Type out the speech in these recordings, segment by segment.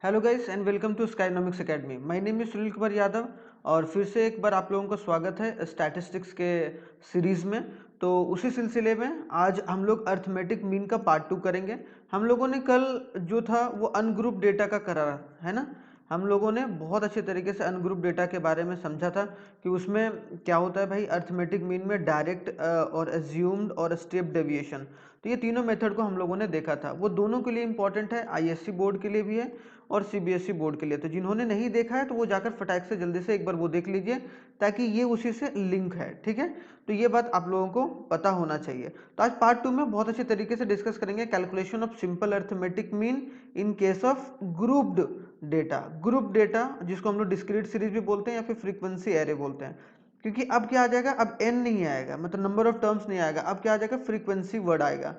Hello guys and welcome to Skynomics academy. My name is Sunil Kumar Yadav और फिर से एक बार आप लोगों का स्वागत है स्टैटिस्टिक्स के सीरीज में। तो उसी सिलसिले में आज हम लोग अर्थमेटिक मीन का पार्ट 2 करेंगे। हम लोगों ने कल जो था वो अनग्रुप डेटा का करा है ना। हम लोगों ने बहुत अच्छे तरीके से अनग्रुप डेटा के बारे में समझा था कि उसमें क्या होता है भाई। अर्थमेटिक मीन में डायरेक्ट और एज्यूम्ड और स्टेप डेविएशन, तो ये तीनों मेथड को हम लोगों ने देखा था। वो दोनों के लिए इंपॉर्टेंट है, आईएससी बोर्ड के लिए भी है और सीबीएसई बोर्ड के लिए। तो जिन्होंने नहीं देखा है तो वो जाकर फटाक से जल्दी से एक बार वो देख लीजिए, ताकि ये उसी से लिंक है। ठीक है, तो ये बात आप लोगों को पता होना चाहिए। तो आज पार्ट 2 में बहुत अच्छे तरीके से डिस्कस करेंगे calculation of simple arithmetic mean in case of grouped data. Group data जिसको हम लोग डिस्क्रीट सीरीज भी बोलते हैं या फिर फ्रीक्वेंसी एरे बोलते हैं, क्योंकि अब क्या आ जाएगा, अब एन नहीं आएगा, मतलब नंबर ऑफ टर्म्स नहीं आएगा, अब क्या आ जाएगा, फ्रीक्वेंसी वर्ड आएगा।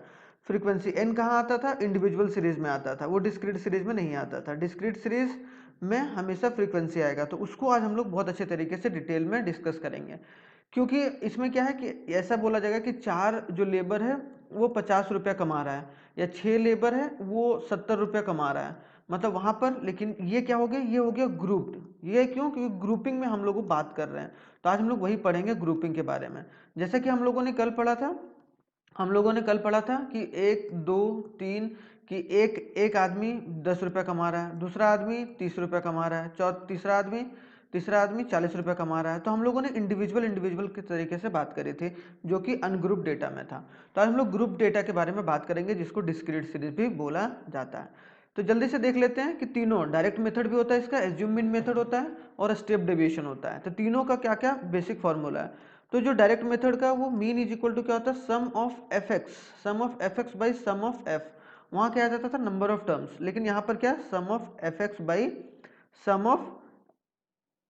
फ्रीक्वेंसी एन कहाँ आता था, इंडिविजुअल सीरीज में आता था, वो डिस्क्रीट सीरीज में नहीं आता था। डिस्क्रीट सीरीज में हमेशा फ्रीक्वेंसी आएगा। तो उसको आज हम लोग बहुत अच्छे तरीके से डिटेल में डिस्कस करेंगे, क्योंकि इसमें क्या है कि ऐसा बोला जाएगा कि 4 जो लेबर है वो 50 रुपया कमा रहा है, या 6 लेबर है वो 70 रुपया कमा रहा है, मतलब वहां पर। लेकिन ये क्या हो गया, ये हो गया ग्रुप्ड। ये क्यों, क्योंकि ग्रुपिंग में हम लोग बात कर रहे हैं। तो आज हम लोग वही पढ़ेंगे ग्रुपिंग के बारे में। जैसा कि हम लोगों ने कल पढ़ा था कि 1 2 3 कि एक आदमी 10 रुपया कमा रहा है, दूसरा आदमी 30 रुपया कमा रहा है, तीसरा आदमी 40 रुपया कमा रहा है। तो हम लोगों ने इंडिविजुअल के तरीके से बात करी थी, जो कि अनग्रुप डेटा में था। तो आज हम लोग ग्रुप डेटा के बारे में बात करेंगे, जिसको डिस्क्रीट सीरीज भी बोला जाता है। तो जल्दी से देख लेते हैं कि तीनों डायरेक्ट मेथड भी होता है, इसका एज्यूम मीन मेथड होता है और स्टेप डेविएशन होता है। तो तीनों का क्या क्या बेसिक फॉर्मूला है। तो जो डायरेक्ट मेथड का वो मीन इज इक्वल टू क्या होता है, sum of F X by sum of F. वहां क्या आ जाता था, नंबर ऑफ टर्म्स, लेकिन यहाँ पर क्या, sum of F X by sum of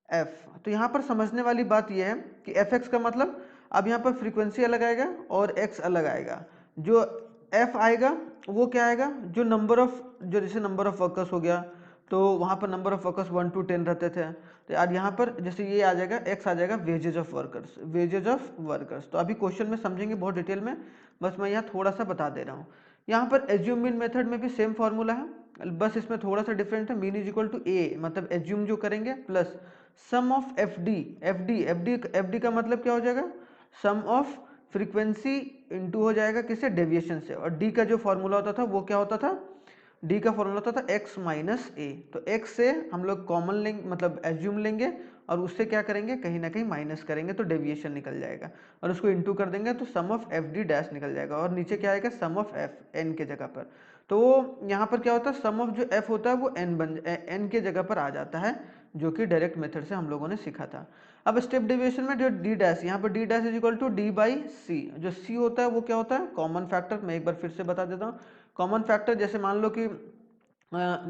F. तो यहाँ पर समझने वाली बात यह है कि एफ एक्स का मतलब, अब यहाँ पर फ्रीक्वेंसी अलग आएगा और एक्स अलग आएगा। जो एफ आएगा वो क्या आएगा, जो नंबर ऑफ, जो जैसे नंबर ऑफ वर्कर्स हो गया, तो वहाँ पर नंबर ऑफ वर्कर्स 1 to 10 रहते थे। तो यार यहाँ पर जैसे ये आ जाएगा, एक्स आ जाएगा वेजेज ऑफ वर्कर्स। तो अभी क्वेश्चन में समझेंगे बहुत डिटेल में, बस मैं यहाँ थोड़ा सा बता दे रहा हूँ। यहाँ पर एज्यूम मीन मेथड में भी सेम फॉर्मूला है, बस इसमें थोड़ा सा डिफरेंट है। Mean is equal to A, मतलब एज्यूम जो करेंगे, plus sum of F D का मतलब क्या हो जाएगा, सम ऑफ फ्रीक्वेंसी इंटू हो जाएगा किससे, डेविएशन से। और डी का जो फॉर्मूला होता था वो क्या होता था, डी का फॉर्मूला होता था एक्स माइनस ए। तो एक्स से हम लोग कॉमन लेंगे, मतलब एज्यूम लेंगे, और उससे क्या करेंगे, कहीं ना कहीं माइनस करेंगे तो डेविएशन निकल जाएगा, और उसको इंटू कर देंगे तो sum of F D dash निकल जाएगा, और नीचे क्या आएगा, सम ऑफ एफ एन के जगह पर। तो यहाँ पर क्या होता है, सम ऑफ जो एफ होता है वो एन के जगह पर आ जाता है, जो कि डायरेक्ट मेथड से हम लोगों ने सीखा था। अब स्टेप डेविएशन में जो डी डैश, यहाँ पर D dash is equal to D by C. जो सी होता है वो क्या होता है, कॉमन फैक्टर। मैं एक बार फिर से बता देता हूँ, कॉमन फैक्टर जैसे मान लो कि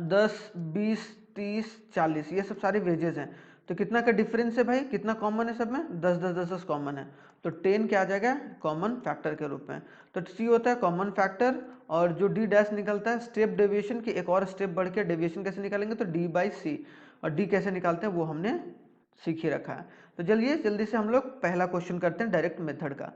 10 20 30 40 ये सब सारे वेजेस हैं, तो कितना का डिफरेंस है भाई, कितना कॉमन है सब में, 10 10 10 10 कॉमन है, तो 10 क्या आ जाएगा, कॉमन फैक्टर के रूप में। तो सी होता है कॉमन फैक्टर, और जो डी डैश निकलता है स्टेप डेविएशन की एक और स्टेप बढ़ के डेविएशन कैसे निकालेंगे, तो डी बाई सी। और डी कैसे निकालते हैं वो हमने सीख ही रखा है। तो चलिए जल्दी से हम लोग पहला क्वेश्चन करते हैं डायरेक्ट मेथड का।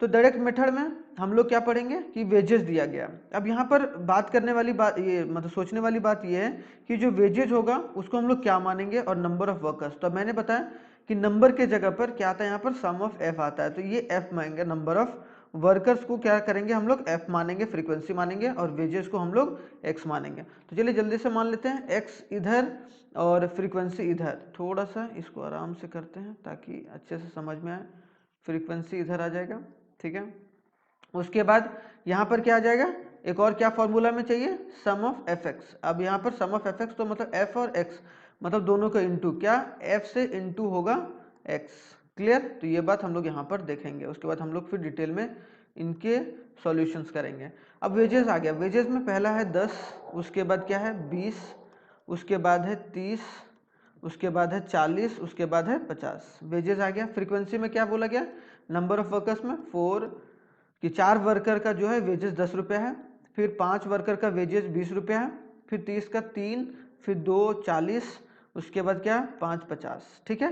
तो डायरेक्ट मेथड में हम लोग क्या पढ़ेंगे कि वेजेस दिया गया। अब यहाँ पर बात करने वाली बात ये, मतलब सोचने वाली बात ये है कि जो वेजेस होगा उसको हम लोग क्या मानेंगे, और नंबर ऑफ वर्कर्स। तो मैंने बताया कि नंबर के जगह पर क्या आता है, यहाँ पर सम ऑफ एफ आता है, तो ये एफ मानेंगे। नंबर ऑफ वर्कर्स को क्या करेंगे हम लोग, एफ मानेंगे, फ्रीक्वेंसी मानेंगे, और वेजेस को हम लोग एक्स मानेंगे। तो चलिए जल्दी से मान लेते हैं, एक्स इधर और फ्रीक्वेंसी इधर। थोड़ा सा इसको आराम से करते हैं ताकि अच्छे से समझ में आए। फ्रीक्वेंसी इधर आ जाएगा, ठीक है। उसके बाद यहाँ पर क्या आ जाएगा, एक और क्या फॉर्मूला में चाहिए, सम ऑफ एफ एक्स। अब यहाँ पर सम ऑफ एफ एक्स तो मतलब एफ और एक्स, मतलब दोनों का इंटू, क्या एफ से इंटू होगा एक्स। क्लियर, तो ये बात हम लोग यहाँ पर देखेंगे। उसके बाद हम लोग फिर डिटेल में इनके सॉल्यूशंस करेंगे। अब वेजेस आ गया, वेजेस में पहला है 10, उसके बाद क्या है 20, उसके बाद है 30, उसके बाद है 40, उसके बाद है 50। वेजेस आ गया। फ्रीक्वेंसी में क्या बोला गया, नंबर ऑफ वर्कर्स में 4, कि 4 वर्कर का जो है वेजेस 10 रुपये है, फिर 5 वर्कर का वेजेस 20 रुपये है, फिर 30 का 3, फिर 2 40, उसके बाद क्या 5 50। ठीक है,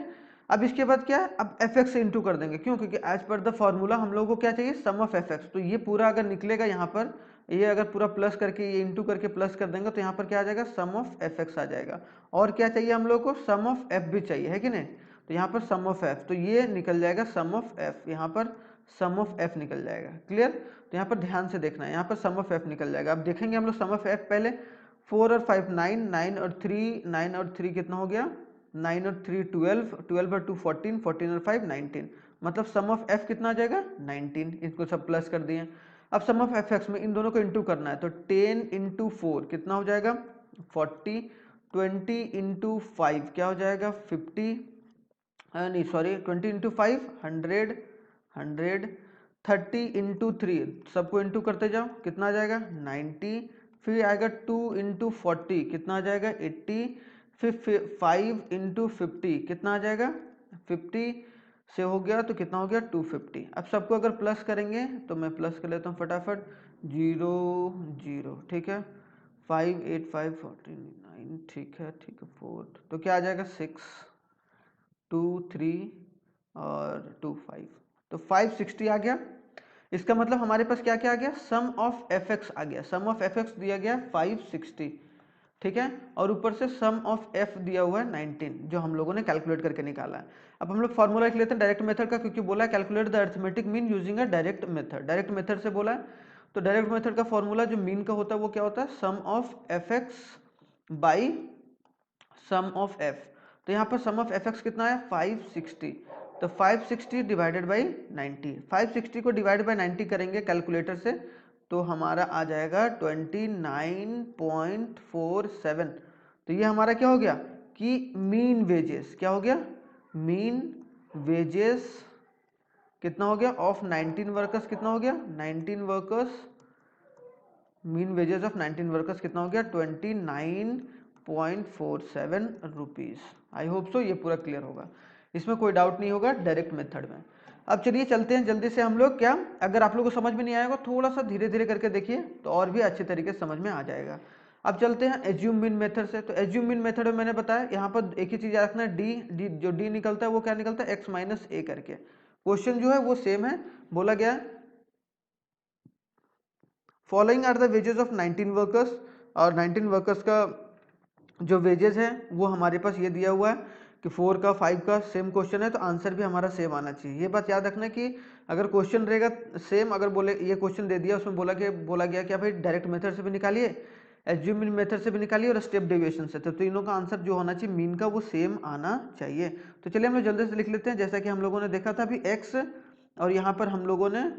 अब इसके बाद क्या है, अब एफ एक्स से इंटू कर देंगे, क्यों? क्योंकि एज पर द फॉर्मूला हम लोगों को क्या चाहिए, सम ऑफ एफ एक्स। तो ये पूरा अगर निकलेगा यहाँ पर, ये अगर पूरा प्लस करके ये इंटू करके प्लस कर देंगे तो यहाँ पर क्या आ जाएगा, सम ऑफ एफ एक्स आ जाएगा। और क्या चाहिए हम लोग को, सम ऑफ एफ भी चाहिए, है कि नहीं? तो यहाँ पर सम ऑफ एफ, तो ये निकल जाएगा सम ऑफ एफ, यहाँ पर सम ऑफ एफ निकल जाएगा। क्लियर? तो यहाँ पर ध्यान से देखना है, यहाँ पर सम ऑफ एफ निकल जाएगा। अब देखेंगे हम लोग सम ऑफ एफ पहले। 4 और 5 9, 9 और 3 कितना हो गया, 9 और 3 12, 12 और 2 14, 14 और 5 19, मतलब सम ऑफ एफ कितना आ जाएगा, 19। इसको सब प्लस कर दिए। अब सम ऑफ एफ एक्स में इन दोनों को इंटू करना है, तो 10 इंटू 4 कितना हो जाएगा, 40, 20 इंटू 5 क्या हो जाएगा, 50, नहीं सॉरी 20 इंटू 5 100, 100, 30 इंटू 3 सबको इंटू करते जाओ, कितना आ जाएगा, 90, फिर आएगा 2 इंटू 40 कितना आ जाएगा, 80, फिर 5 इंटू 50 कितना आ जाएगा, 50 से हो गया तो कितना हो गया, 250। अब सबको अगर प्लस करेंगे तो मैं प्लस कर लेता हूँ फटाफट, 0 0, ठीक है, 5 8 5 49, ठीक है 4, तो क्या आ जाएगा, 6 2 3 और 2 5, तो 560 आ गया। इसका मतलब हमारे पास क्या क्या आ गया, सम ऑफ एफ एक्स आ गया। सम ऑफ एफ एक्स दिया गया 560, ठीक है, और ऊपर से सम ऑफ एफ दिया हुआ है 19, जो हम लोगों ने कैलकुलेट करके निकाला है। अब हम लोग फॉर्मूला लिख लेते हैं डायरेक्ट मेथड का, क्योंकि बोला है calculate the arithmetic mean using a direct method. Direct method से बोला है, तो डायरेक्ट मेथड का फॉर्मूला जो मीन का होता है वो क्या होता है, sum of F X by sum of F. तो यहाँ पर सम ऑफ एफ एक्स कितना है, 560, तो 560 डिवाइडेड बाई 90, 560 को डिवाइड बाई 90 करेंगे कैलकुलेटर से तो हमारा आ जाएगा 29.47। तो ये हमारा क्या हो गया कि मीन वेजेस, क्या हो गया, मीन वेजेस कितना हो गया ऑफ 19 वर्कर्स, कितना हो गया 19 workers, mean wages of 19 workers कितना हो गया 29.47 रुपीज़। आई होप सो ये पूरा क्लियर होगा, इसमें कोई डाउट नहीं होगा डायरेक्ट मेथड में। अब चलिए चलते हैं जल्दी से हम लोग, क्या अगर आप लोगों को समझ में नहीं आएगा थोड़ा सा धीरे धीरे करके देखिए तो और भी अच्छे तरीके से समझ में आ जाएगा। अब चलते हैं एज्यूम मीन मेथड से। तो एज्यूम मीन मेथड में मैंने बताया यहाँ पर एक ही चीज़ याद रखना है, डी जो डी निकलता है वो क्या निकलता है, एक्स माइनस ए करके। क्वेश्चन जो है वो सेम है, बोला गया है following are the wages of 19 workers, और 19 वर्कर्स का जो वेजेस है वो हमारे पास ये दिया हुआ है कि 4 का 5 का सेम क्वेश्चन है, तो आंसर भी हमारा सेम आना चाहिए। ये बात याद रखना कि अगर क्वेश्चन रहेगा सेम, अगर बोले ये क्वेश्चन दे दिया उसमें बोला गया कि भाई डायरेक्ट मेथड से भी निकालिए, एज्यूम मीन मेथड से भी निकालिए और स्टेप डेविएशन से, तो तीनों का आंसर जो होना चाहिए मीन का वो सेम आना चाहिए। तो चलिए हम लोग जल्दी से लिख लेते हैं, जैसा कि हम लोगों ने देखा था अभी एक्स, और यहाँ पर हम लोगों ने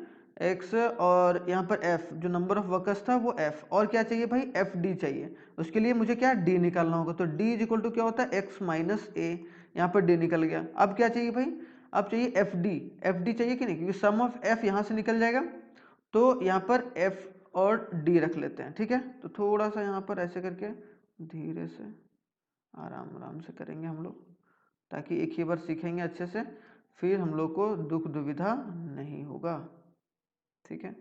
एक्स और यहाँ पर एफ, जो नंबर ऑफ वर्कर्स था वो एफ, और क्या चाहिए भाई, एफ डी चाहिए। उसके लिए मुझे क्या डी निकालना होगा, तो डी इज इक्वल टू क्या होता है, एक्स माइनस ए, यहाँ पर डी निकल गया। अब क्या चाहिए भाई, अब चाहिए एफ डी चाहिए कि नहीं, क्योंकि सम ऑफ एफ यहाँ से निकल जाएगा, तो यहाँ पर एफ और डी रख लेते हैं, ठीक है। तो थोड़ा सा यहाँ पर ऐसे करके धीरे से आराम आराम से करेंगे हम लोग, ताकि एक ही बार सीखेंगे अच्छे से, फिर हम लोग को दुख दुविधा नहीं होगा, ठीक है।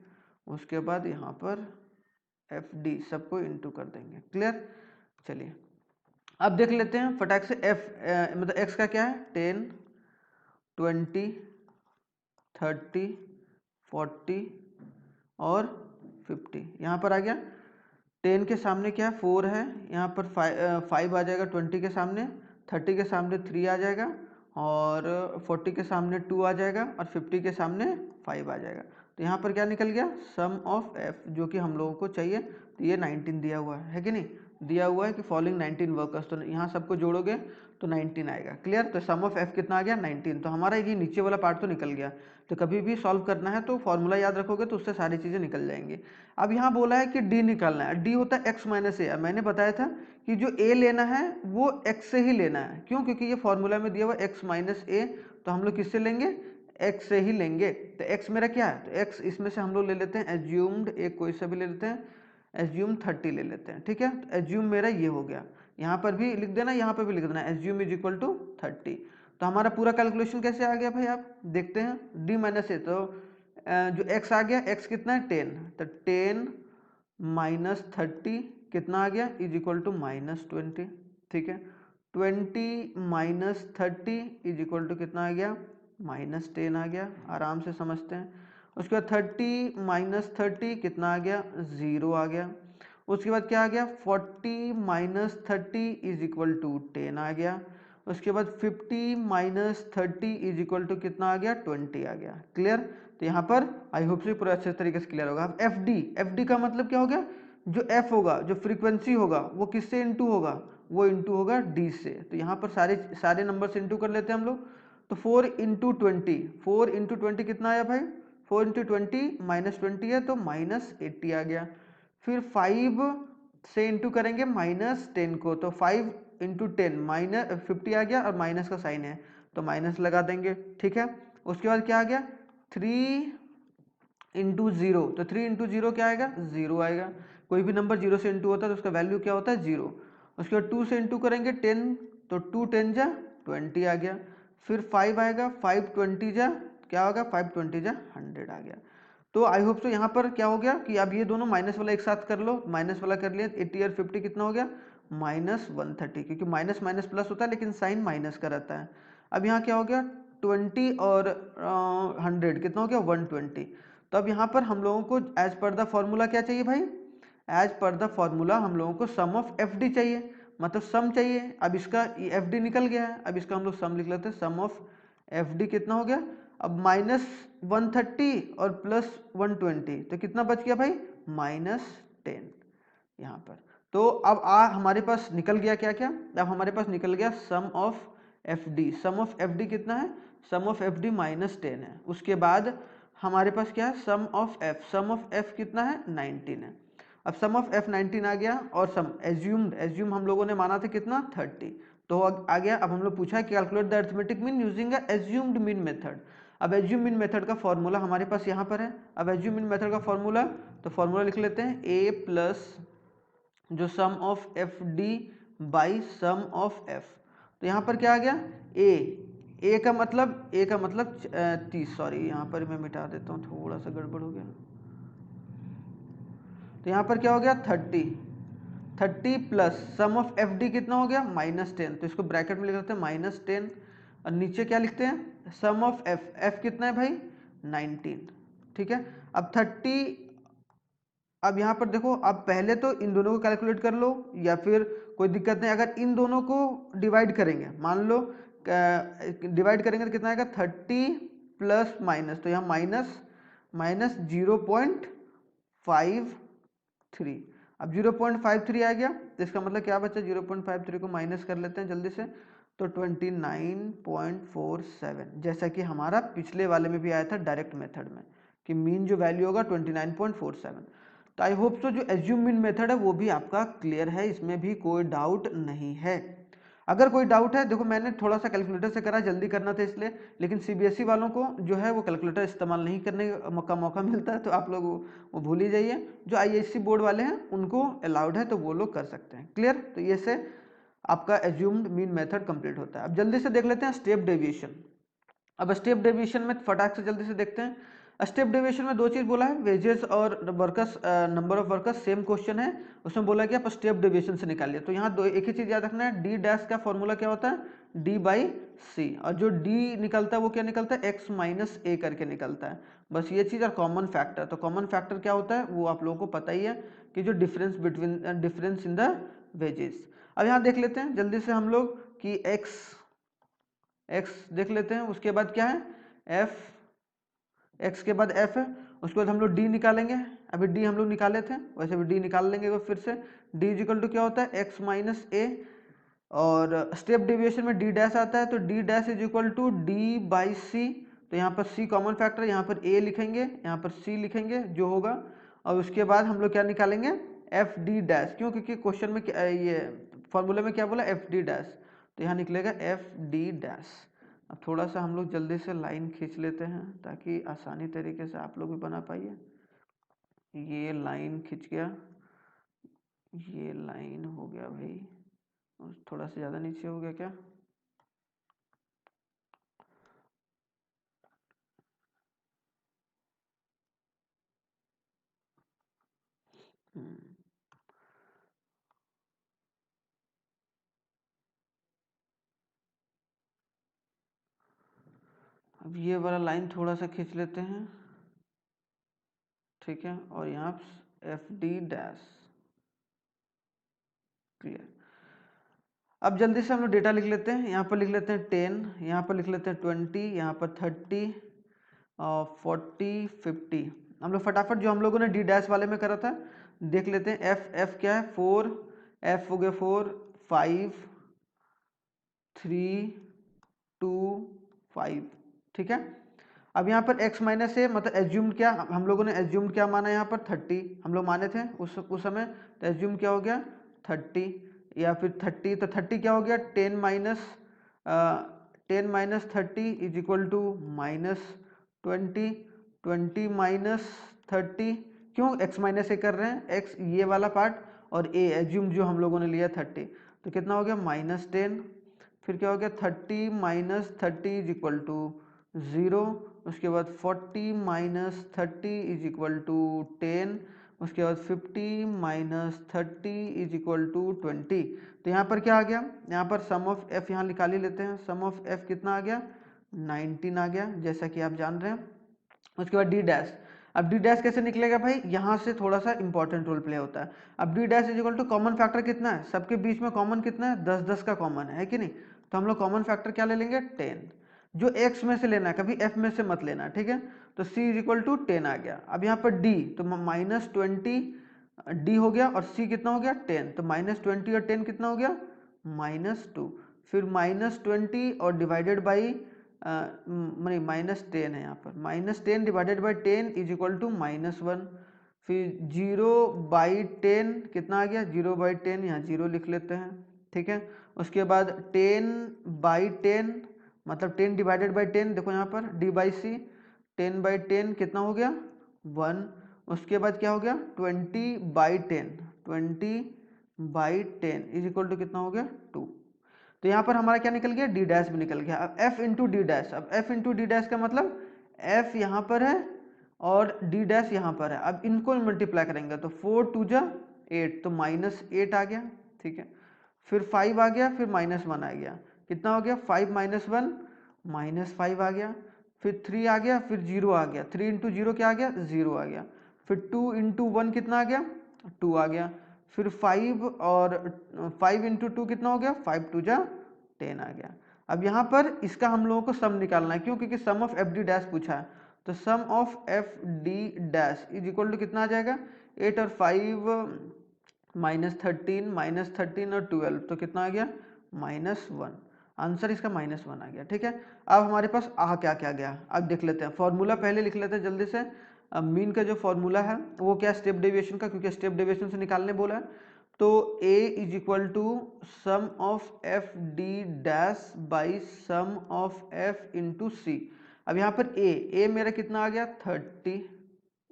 उसके बाद यहाँ पर एफ डी सबको इंटू कर देंगे, क्लियर। चलिए अब देख लेते हैं फटाक से एफ मतलब एक्स का क्या है, 10 20 30 40 और 50, यहाँ पर आ गया। 10 के सामने क्या है, 4 है, यहाँ पर 5 आ जाएगा, 20 के सामने, 30 के सामने 3 आ जाएगा, और 40 के सामने 2 आ जाएगा, और 50 के सामने 5 आ जाएगा। तो यहाँ पर क्या निकल गया, सम ऑफ एफ, जो कि हम लोगों को चाहिए। तो ये 19 दिया हुआ है कि नहीं, दिया हुआ है कि फॉलोइंग 19 वर्कर्स, तो यहाँ सबको जोड़ोगे तो 19 आएगा, क्लियर। तो सम ऑफ एफ कितना आ गया, 19। तो हमारा ये नीचे वाला पार्ट तो निकल गया। तो कभी भी सॉल्व करना है तो फॉर्मूला याद रखोगे तो उससे सारी चीज़ें निकल जाएंगी। अब यहाँ बोला है कि डी निकालना है, डी होता है एक्स माइनस ए। मैंने बताया था कि जो ए लेना है वो एक्स से ही लेना है, क्यों, क्योंकि ये फॉर्मूला में दिया हुआ एक्स माइनस ए, तो हम लोग किससे लेंगे, एक्स से ही लेंगे। तो एक्स मेरा क्या है, तो एक्स इसमें से हम लोग ले लेते हैं एज्यूम्ड, एक कोई सा भी ले लेते हैं, एज्यूम 30 ले लेते हैं, ठीक है। तो एज्यूम मेरा ये हो गया, यहाँ पर भी लिख देना, यहाँ पर भी लिख देना, एज्यूम इज इक्वल टू 30। तो हमारा पूरा कैलकुलेशन कैसे आ गया भाई, आप देखते हैं, डी माइनस ए, तो जो एक्स आ गया, एक्स कितना है 10, तो 10 माइनस 30 कितना आ गया, इज इक्वल टू -20, ठीक है। 20 - 30 इज इक्वल टू कितना आ गया, -10 आ गया। आराम से समझते हैं। उसके बाद 30 - 30 कितना आ गया, 0 आ गया। उसके बाद क्या आ गया, 40 - 30 इज इक्वल टू 10 आ गया। उसके बाद 50 - 30 इज इक्वल टू कितना आ गया, 20 आ गया। क्लियर। तो यहाँ पर आई होप से पूरा अच्छे तरीके से क्लियर होगा। अब एफ डी का मतलब क्या हो गया, जो एफ होगा, जो फ्रीक्वेंसी होगा, वो किससे इंटू होगा, वो इंटू होगा डी से। तो यहाँ पर सारे नंबर से इंटू कर लेते हैं हम लोग। तो 4 × 20, 4 × 20 कितना आया भाई, 4 × 20 -20 है तो -80 आ गया। फिर 5 से इंटू करेंगे -10 को, तो 5 × 10 -50 आ गया और माइनस का साइन है तो माइनस लगा देंगे। ठीक है। उसके बाद क्या आ गया, 3 × 0, तो 3 × 0 क्या आएगा, 0 आएगा। कोई भी नंबर 0 से इंटू होता है तो उसका वैल्यू क्या होता है, 0। उसके बाद 2 से इंटू करेंगे 10, तो 2 10 जा 20 आ गया। फिर 5 आएगा, 5 20 जा क्या होगा, 5 20 जा 100 आ गया। तो आई होप सो यहाँ पर क्या हो गया कि अब ये दोनों माइनस वाला एक साथ कर लो, माइनस वाला कर लिया, 80 और 50 कितना हो गया, -130, क्योंकि माइनस माइनस प्लस होता है लेकिन साइन माइनस का रहता है। अब यहाँ क्या हो गया, 20 और 100 कितना हो गया, 120। तो अब यहाँ पर हम लोगों को एज पर द फॉर्मूला क्या चाहिए भाई, एज पर द फॉर्मूला हम लोगों को सम ऑफ एफ डी चाहिए, मतलब सम चाहिए। अब इसका एफ डी निकल गया है, अब इसका हम लोग सम लिख लेते हैं। सम ऑफ एफ डी कितना हो गया, अब -130 और +120 तो कितना बच गया भाई, -10 यहाँ पर। तो अब हमारे पास निकल गया क्या क्या, अब हमारे पास निकल गया sum of F D. Sum of F D कितना है, सम ऑफ एफ डी -10 है। उसके बाद हमारे पास क्या है, sum of F, sum of F कितना है, 19 है। अब सम ऑफ एफ 19 आ गया और सम एज्यूम हम लोगों ने माना था कितना, 30, तो आ गया। अब हम लोग पूछा है calculate the arithmetic mean using a assumed mean method. अब एज्यूम मीन मेथड का फॉर्मूला हमारे पास यहाँ पर है। अब एज्यूम मीन मेथड का फॉर्मूला, तो फॉर्मूला लिख लेते हैं, ए प्लस जो sum of F D by sum of F. तो यहाँ पर क्या आ गया, ए का मतलब 30, सॉरी यहाँ पर मैं मिटा देता हूँ, थोड़ा सा गड़बड़ हो गया। तो यहाँ पर क्या हो गया, 30 plus sum of F D कितना हो गया, -10, तो इसको ब्रैकेट में लिख लेते हैं -10। और नीचे क्या लिखते हैं, सम ऑफ एफ, एफ कितना है भाई, 19। ठीक है। अब 30, अब यहाँ पर देखो, अब पहले तो इन दोनों को कैलकुलेट कर लो या फिर कोई दिक्कत नहीं, अगर इन दोनों को डिवाइड करेंगे, मान लो डिवाइड करेंगे तो कितना आएगा, 30 प्लस माइनस, तो यहाँ माइनस 0.53। अब 0.53 आ गया तो इसका मतलब क्या बचा, 0.53 को माइनस कर लेते हैं जल्दी से, तो 29.47, जैसा कि हमारा पिछले वाले में भी आया था डायरेक्ट मेथड में कि मीन जो वैल्यू होगा 29.47। तो आई होप सो जो एज्यूम मीन मेथड है वो भी आपका क्लियर है, इसमें भी कोई डाउट नहीं है। अगर कोई डाउट है, देखो मैंने थोड़ा सा कैलकुलेटर से करा, जल्दी करना था इसलिए, लेकिन सीबीएसई वालों को जो है वो कैलकुलेटर इस्तेमाल नहीं करने का मौका मिलता है, तो आप लोग वो भूल ही जाइए। जो आईएससी बोर्ड वाले हैं उनको अलाउड है, तो वो लोग कर सकते हैं। क्लियर। तो ये से आपका एज्यूम्ड मीन मेथड कंप्लीट होता है। अब जल्दी से देख लेते हैं स्टेप डेविएशन। अब स्टेप डेविएशन में फटाक से जल्दी से देखते हैं। स्टेप डेविएशन में दो चीज बोला है, वेजेस और workers, number of workers, same question है, उसमें बोला कि आप स्टेप डेविएशन से निकालिए। तो यहाँ दो एक ही चीज याद रखना है, डी डैश का फॉर्मूला क्या होता है, डी बाई सी, और जो डी निकलता है वो क्या निकलता है, एक्स माइनस ए करके निकलता है। बस ये चीज। और कॉमन फैक्टर, तो कॉमन फैक्टर क्या होता है वो आप लोगों को पता ही है कि जो डिफरेंस इन द वेजेस। अब यहाँ देख लेते हैं जल्दी से हम लोग कि एक्स देख लेते हैं। उसके बाद क्या है, एफ, एक्स के बाद एफ है। उसके बाद हम लोग डी निकालेंगे, अभी डी हम लोग निकाले थे, वैसे भी डी निकाल लेंगे वो फिर से। डी इक्वल टू क्या होता है, एक्स माइनस ए, और स्टेप डेविएशन में डी डैश आता है, तो D dash is equal to D by C. तो यहाँ पर सी कॉमन फैक्टर, यहाँ पर ए लिखेंगे, यहाँ पर सी लिखेंगे जो होगा। और उसके बाद हम लोग क्या निकालेंगे, एफ डी डैश, क्यों, क्योंकि क्वेश्चन में ये फॉर्मूले में क्या बोला, एफ डी डैश, तो यहाँ निकलेगा एफ डी डैश। अब थोड़ा सा हम लोग जल्दी से लाइन खींच लेते हैं ताकि आसानी तरीके से आप लोग भी बना पाइए। ये लाइन खींच गया, ये लाइन हो गया भाई, थोड़ा सा ज़्यादा नीचे हो गया क्या, हम्म, अब ये वाला लाइन थोड़ा सा खींच लेते हैं, ठीक है, और यहाँ एफ डी डैश, क्लियर। अब जल्दी से हम लोग डेटा लिख लेते हैं। यहाँ पर लिख लेते हैं 10, यहाँ पर लिख लेते हैं 20, यहाँ पर 30 और 40 50। हम लोग फटाफट जो हम लोगों ने डी डैश वाले में करा था देख लेते हैं। एफ क्या है 4, एफ हो गया 4 5 3 2 5, ठीक है। अब यहाँ पर x माइनस ए मतलब एज्यूम्ड क्या, हम लोगों ने एज्यूम्ड क्या माना यहाँ पर 30 हम लोग माने थे उस समय, तो एज्यूम क्या हो गया 30 या फिर 30, तो 30 क्या हो गया 10 minus 30 is equal to -20, 20 minus 30, क्यों x माइनस ए कर रहे हैं, x ये वाला पार्ट और a एज्यूम जो हम लोगों ने लिया 30, तो कितना हो गया -10, फिर क्या हो गया 30 माइनस 30 इज इक्वल टू 0, उसके बाद 40 माइनस 30 इज इक्वल टू 10, उसके बाद 50 माइनस 30 इज इक्वल टू 20। तो यहाँ पर क्या आ गया, यहाँ पर सम ऑफ एफ यहाँ निकाल ही लेते हैं। सम ऑफ एफ कितना आ गया 19 आ गया, जैसा कि आप जान रहे हैं। उसके बाद डी डैश, अब डी डैश कैसे निकलेगा भाई, यहाँ से थोड़ा सा इंपॉर्टेंट रोल प्ले होता है। अब D dash is equal to common factor कितना है, सबके बीच में कॉमन कितना है 10-10 का कॉमन है कि नहीं, तो हम लोग कॉमन फैक्टर क्या ले लेंगे 10, जो x में से लेना है, कभी f में से मत लेना, ठीक है। तो c इज इक्वल टू 10 आ गया। अब यहाँ पर d तो -20 d हो गया, और c कितना हो गया 10, तो -20 और 10 कितना हो गया -2, फिर -20 और डिवाइडेड बाई नहीं -10 है यहाँ पर, -10 divided by 10 is equal to -1, फिर 0/10 कितना आ गया 0/10, यहाँ 0 लिख लेते हैं, ठीक है। उसके बाद 10/10 मतलब 10 डिवाइडेड बाई 10, देखो यहाँ पर d बाई सी, 10/10 कितना हो गया 1, उसके बाद क्या हो गया 20/10, 20/10 इज इक्वल टू कितना हो गया 2। तो यहाँ पर हमारा क्या निकल गया डी डैश भी निकल गया। अब f इंटू डी डैश, अब f इंटू डी डैश का मतलब f यहाँ पर है और डी डैश यहाँ पर है, अब इनको मल्टीप्लाई करेंगे तो 4 2 जा 8, तो -8 आ गया, ठीक है। फिर 5 आ गया, फिर -1 आ गया, कितना हो गया 5 - 1 -5 आ गया, फिर 3 आ गया, फिर 0 आ गया, 3 इंटू 0 क्या आ गया 0 आ गया, फिर 2 इंटू 1 कितना आ गया 2 आ गया, फिर 5 और 5 इंटू 2 कितना हो गया 5 2 जा 10 आ गया। अब यहाँ पर इसका हम लोगों को सम निकालना है, क्यों, क्योंकि sum of F D dash पूछा है, तो sum of F D dash is equal to कितना आ जाएगा 8 और 5 -13 और 12, तो कितना आ गया -1, आंसर इसका -1 आ गया, ठीक है। अब हमारे पास आ क्या क्या गया, अब देख लेते हैं, फॉर्मूला पहले लिख लेते हैं जल्दी से। मीन का जो फॉर्मूला है वो क्या स्टेप डेविएशन का, क्योंकि स्टेप डेविएशन से निकालने बोला है, तो a is equal to sum of F D dash by sum of F into C. अब यहाँ पर a मेरा कितना आ गया 30,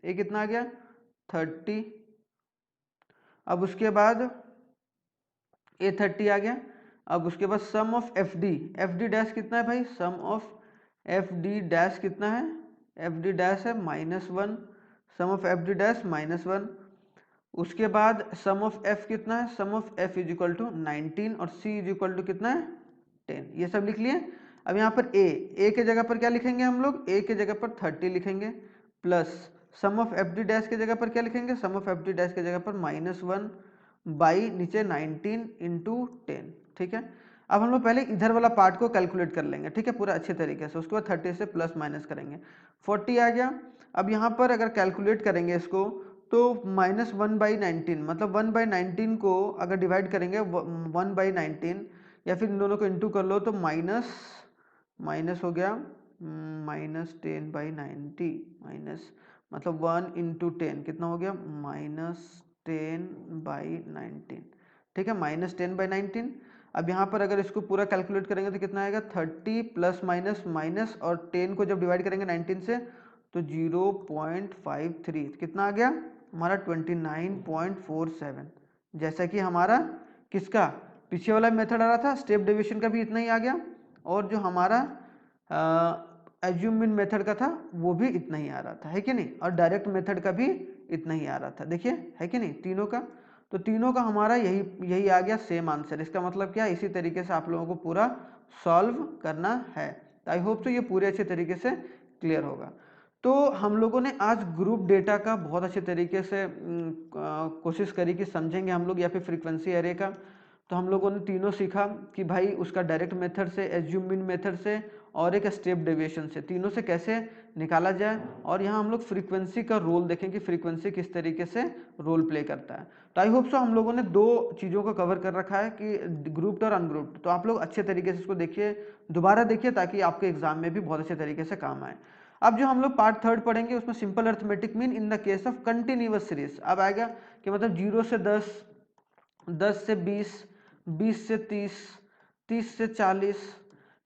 a कितना आ गया 30, अब उसके बाद a30 आ गया, अब उसके बाद sum of F D dash कितना है भाई, sum of F D dash कितना है, एफ डी डैश है -1, sum of F D dash -1, उसके बाद सम ऑफ एफ कितना है, sum of F is equal to 19 और c इज इक्वल टू कितना है 10, ये सब लिख लिए। अब यहाँ पर a के जगह पर क्या लिखेंगे हम लोग, a के जगह पर 30 लिखेंगे, plus sum of F D dash के जगह पर क्या लिखेंगे, sum of F D dash के जगह पर -1 बाई नीचे 19 इंटू 10, ठीक है। अब हम लोग पहले इधर वाला पार्ट को कैलकुलेट कर लेंगे, ठीक है, पूरा अच्छे तरीके से, उसके बाद 30 से प्लस माइनस करेंगे, 40 आ गया। अब यहाँ पर अगर कैलकुलेट करेंगे इसको तो -1/19 मतलब 1/19 को अगर डिवाइड करेंगे 1/19 या फिर इन दोनों को इंटू कर लो तो माइनस हो गया -10/90 माइनस मतलब 1 इंटू 10 कितना हो गया -10/19, ठीक है, -10/19। अब यहाँ पर अगर इसको पूरा कैलकुलेट करेंगे तो कितना आएगा 30 प्लस माइनस माइनस और 10 को जब डिवाइड करेंगे 19 से तो 0.53 कितना आ गया हमारा 29.47, जैसा कि हमारा किसका पीछे वाला मेथड आ रहा था स्टेप डेविएशन का भी इतना ही आ गया, और जो हमारा एज्यूम मीन मेथड का था वो भी इतना ही आ रहा था, है कि नहीं, और डायरेक्ट मेथड का भी इतना ही आ रहा था, देखिए है कि नहीं तीनों का, तो तीनों का हमारा यही आ गया सेम आंसर। इसका मतलब क्या, इसी तरीके से आप लोगों को पूरा सॉल्व करना है। आई होप तो ये पूरे अच्छे तरीके से क्लियर होगा। तो हम लोगों ने आज ग्रुप डेटा का बहुत अच्छे तरीके से कोशिश करी कि समझेंगे हम लोग, या फिर फ्रीक्वेंसी एरे का। तो हम लोगों ने तीनों सीखा कि भाई उसका डायरेक्ट मेथड से, एज्यूम मीन मेथड से और एक स्टेप डेविएशन से, तीनों से कैसे निकाला जाए। और यहाँ हम लोग फ्रीक्वेंसी का रोल देखें कि फ्रीक्वेंसी किस तरीके से रोल प्ले करता है। तो आई होप सो हम लोगों ने दो चीज़ों को कवर कर रखा है कि ग्रुप्ड और अनग्रुप्ड। तो आप लोग अच्छे तरीके से इसको देखिए, दोबारा देखिए, ताकि आपके एग्जाम में भी बहुत अच्छे तरीके से काम आए। अब जो हम लोग पार्ट थर्ड पढ़ेंगे उसमें simple arithmetic mean in the case of continuous series. अब आएगा कि मतलब 0 से 10, 10 से 20, 20 से 30, 30 से 40,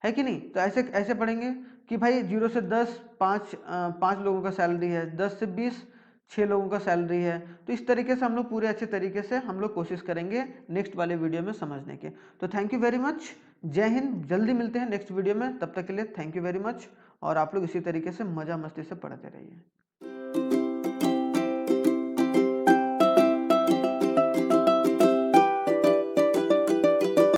है कि नहीं। तो ऐसे ऐसे पढ़ेंगे कि भाई 0 से 10 पाँच लोगों का सैलरी है, 10 से 20 6 लोगों का सैलरी है। तो इस तरीके से हम लोग पूरे अच्छे तरीके से हम लोग कोशिश करेंगे नेक्स्ट वाले वीडियो में समझने के। तो थैंक यू वेरी मच, जय हिंद। जल्दी मिलते हैं नेक्स्ट वीडियो में, तब तक के लिए थैंक यू वेरी मच। और आप लोग इसी तरीके से मज़ा मस्ती से पढ़ते रहिए।